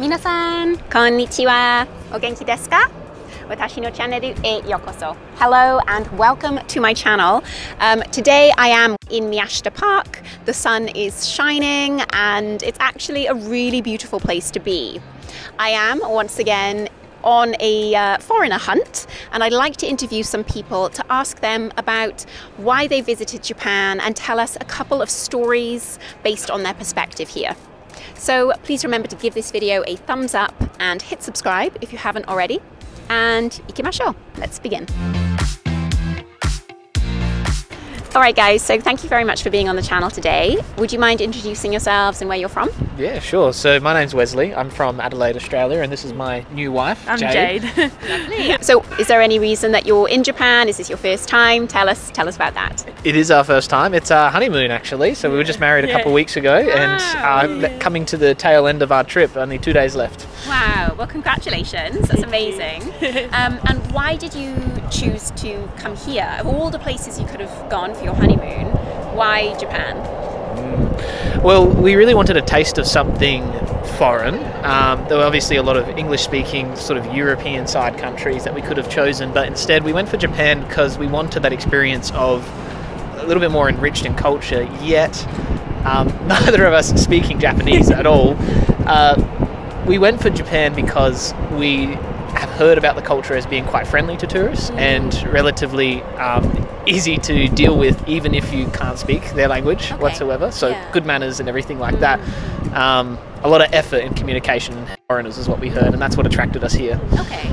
皆さん、こんにちは。お元気ですか？私のチャンネルへようこそ. Hello and welcome to my channel. Today I am in Miyashita Park. The sun is shining and it's actually a really beautiful place to be. I am once again on a foreigner hunt, and I'd like to interview some people to ask them about why they visited Japan and tell us a couple of stories based on their perspective here. So please remember to give this video a thumbs up and hit subscribe if you haven't already. And ikimashou. Let's begin. Alright guys, so thank you very much for being on the channel today. Would you mind introducing yourselves and where you're from? Yeah, sure. So my name's Wesley. I'm from Adelaide, Australia, and this is my new wife, Jade. Lovely. So is there any reason that you're in Japan? Is this your first time? Tell us about that. It is our first time. It's our honeymoon actually. So we were just married a couple of weeks ago, and coming to the tail end of our trip, only 2 days left. Wow, well congratulations, that's amazing. And why did you choose to come here? Of all the places you could have gone for your honeymoon, why Japan? Well, we really wanted a taste of something foreign. There were obviously a lot of English-speaking sort of European side countries that we could have chosen, but instead we went for Japan because we wanted that experience of a little bit more enriched in culture, yet neither of us speaking Japanese at all. We went for Japan because we have heard about the culture as being quite friendly to tourists and relatively easy to deal with even if you can't speak their language whatsoever. So good manners and everything like that. A lot of effort in communication with foreigners is what we heard, and that's what attracted us here. Okay.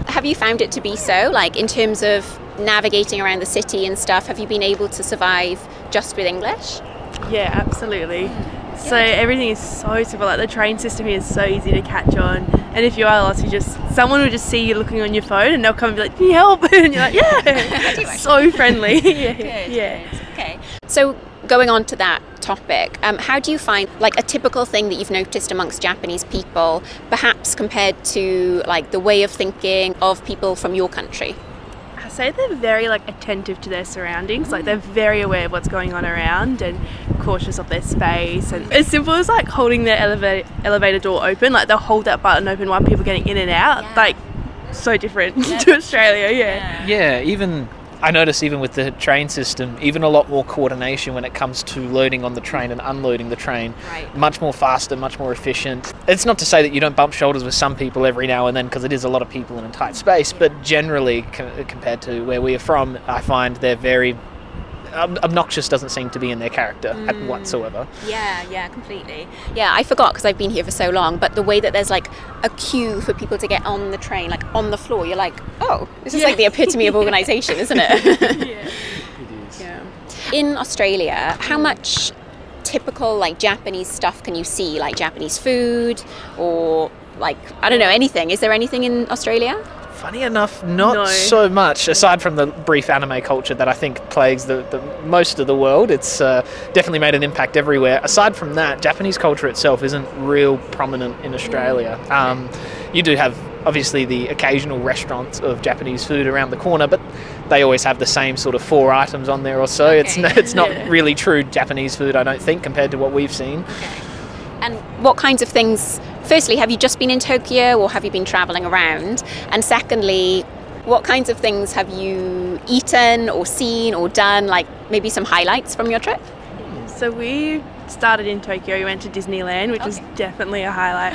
Have you found it to be so? Like in terms of navigating around the city and stuff, have you been able to survive just with English? Yeah, absolutely. So everything is so simple, like the train system here is so easy to catch on, and if you are lost, someone will just see you looking on your phone and they'll come and be like, "Can you help?" And you're like, "Yeah." So friendly. Yeah. Okay. So going on to that topic, how do you find like a typical thing that you've noticed amongst Japanese people, perhaps compared to like the way of thinking of people from your country? I say they're very attentive to their surroundings, like they're very aware of what's going on around and cautious of their space, and as simple as like holding their elevator door open, like they'll hold that button open while people are getting in and out, like so different to Australia. Yeah, even I notice even with the train system, even a lot more coordination when it comes to loading on the train and unloading the train. Much more faster, much more efficient. It's not to say that you don't bump shoulders with some people every now and then, because it is a lot of people in a tight space, but generally compared to where we are from, I find they're very obnoxious. Doesn't seem to be in their character whatsoever. Yeah, completely. Yeah, I forgot because I've been here for so long, but the way that there's like a queue for people to get on the train, like on the floor, you're like, oh, this is like the epitome of organisation, isn't it? It is. Yeah. In Australia, how much typical like Japanese stuff can you see, like Japanese food or like, I don't know, anything? Is there anything in Australia? Funny enough, not so much, aside from the brief anime culture that I think plagues the most of the world. It's definitely made an impact everywhere. Aside from that, Japanese culture itself isn't real prominent in Australia. You do have, obviously, the occasional restaurants of Japanese food around the corner, but they always have the same sort of 4 items on there or so. It's not really true Japanese food, I don't think, compared to what we've seen. And what kinds of things, firstly, have you just been in Tokyo or have you been travelling around? And secondly, what kinds of things have you eaten or seen or done, like maybe some highlights from your trip? So we started in Tokyo, we went to Disneyland, which was definitely a highlight.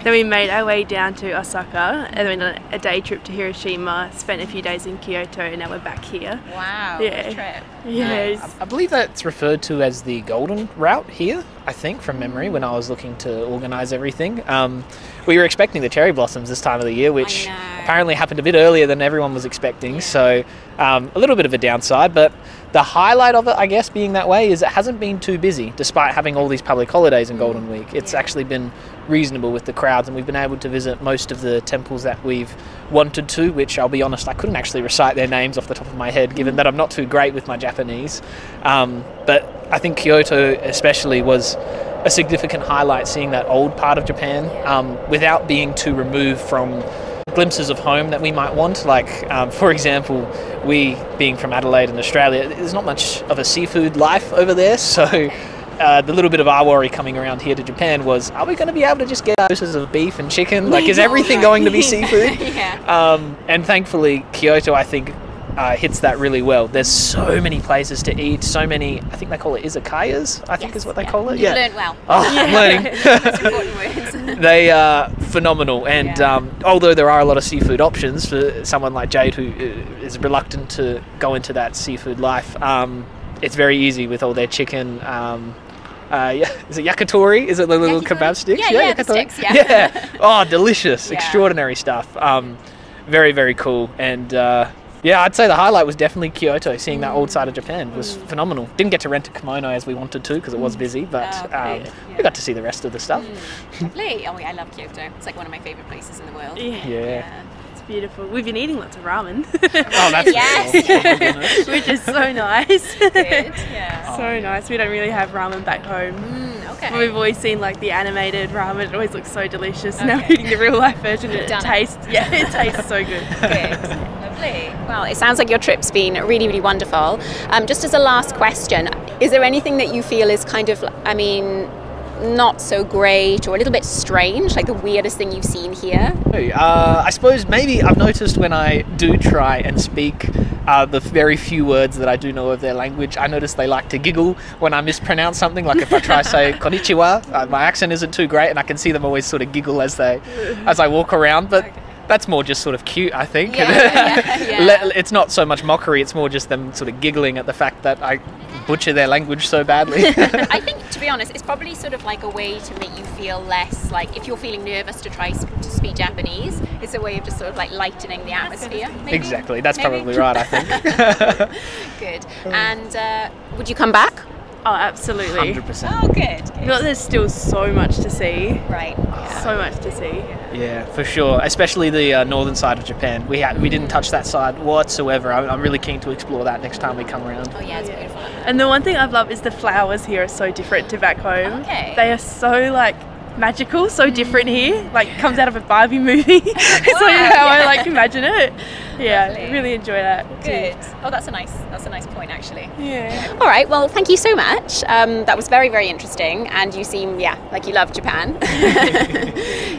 Then we made our way down to Osaka, and then went on a day trip to Hiroshima, spent a few days in Kyoto, and now we're back here. Wow, what a trip. Yes. I believe that's referred to as the Golden Route here, I think, from memory, when I was looking to organise everything. We were expecting the cherry blossoms this time of the year, which apparently happened a bit earlier than everyone was expecting, so a little bit of a downside, but the highlight of it, I guess, being that way is it hasn't been too busy, despite having all these public holidays in Golden Week. It's actually been reasonable with the crowds, and we've been able to visit most of the temples that we've wanted to, which I'll be honest, I couldn't actually recite their names off the top of my head, given that I'm not too great with my Japanese. But I think Kyoto especially was a significant highlight, seeing that old part of Japan without being too removed from glimpses of home that we might want. Like, for example, we being from Adelaide in Australia, there's not much of a seafood life over there, so the little bit of our worry coming around here to Japan was, are we going to be able to just get doses of beef and chicken? Like, is everything going to be seafood? And thankfully, Kyoto, I think, hits that really well. There's so many places to eat, so many, I think they call it izakayas, I think is what they call it. You've learned well. Oh, I'm learning. Most important words. They are phenomenal, and although there are a lot of seafood options for someone like Jade who is reluctant to go into that seafood life, it's very easy with all their chicken. Is it yakitori? Is it the little kebab sticks? Yeah, the sticks, yeah. Oh, delicious. Extraordinary stuff. Very, very cool. And I'd say the highlight was definitely Kyoto. Seeing that old side of Japan was phenomenal. Didn't get to rent a kimono as we wanted to because it was busy, but we got to see the rest of the stuff. Lovely. Oh, I love Kyoto. It's like one of my favourite places in the world. It's beautiful. We've been eating lots of ramen. Oh, that's yes. Which is so nice. Good. Yeah. So nice. We don't really have ramen back home. Okay. We've always seen like the animated ramen. It always looks so delicious. Now we're eating the real life version. It tastes so good. Good. Lovely. Well, it sounds like your trip's been really, really wonderful. Just as a last question, is there anything that you feel is kind of, not so great or a little bit strange, like the weirdest thing you've seen here? I suppose maybe I've noticed when I do try and speak the very few words that I do know of their language, I notice they like to giggle when I mispronounce something. Like if I try to say konnichiwa, my accent isn't too great and I can see them always sort of giggle as I walk around, but that's more just sort of cute, I think. It's not so much mockery, it's more just them sort of giggling at the fact that I butcher their language so badly. I think, to be honest, it's probably sort of like a way to make you feel less, like if you're feeling nervous to try to speak Japanese, it's a way of just sort of like lightening the atmosphere. Maybe? Exactly, that's probably right, I think. Good. And would you come back? Oh, absolutely. 100%. Oh, good. But there's still so much to see. Right. So much to see. Yeah, for sure. Especially the northern side of Japan. We didn't touch that side whatsoever. I'm really keen to explore that next time we come around. Oh yeah, it's beautiful. And the one thing I've loved is the flowers here are so different to back home. Okay. They are so like magical, so different here. Like comes out of a Barbie movie. It's like how I like imagine it. Yeah, Lovely. Really enjoy that. Good. Oh, that's a nice point actually. Yeah. All right. Well, thank you so much. That was very, very interesting, and you seem like you love Japan.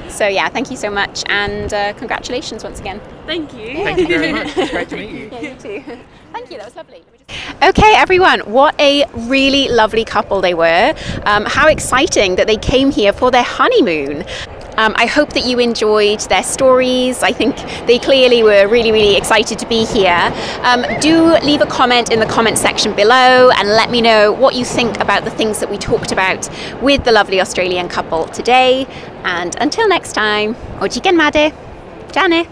So yeah, thank you so much, and congratulations once again. Thank you. Thank you very much. It's great to meet you. Yeah, you too. Thank you. That was lovely. Okay, everyone, what a really lovely couple they were. How exciting that they came here for their honeymoon. I hope that you enjoyed their stories. I think they clearly were really, really excited to be here. Do leave a comment in the comment section below and let me know what you think about the things that we talked about with the lovely Australian couple today. And until next time, ojigen made. Ja ne.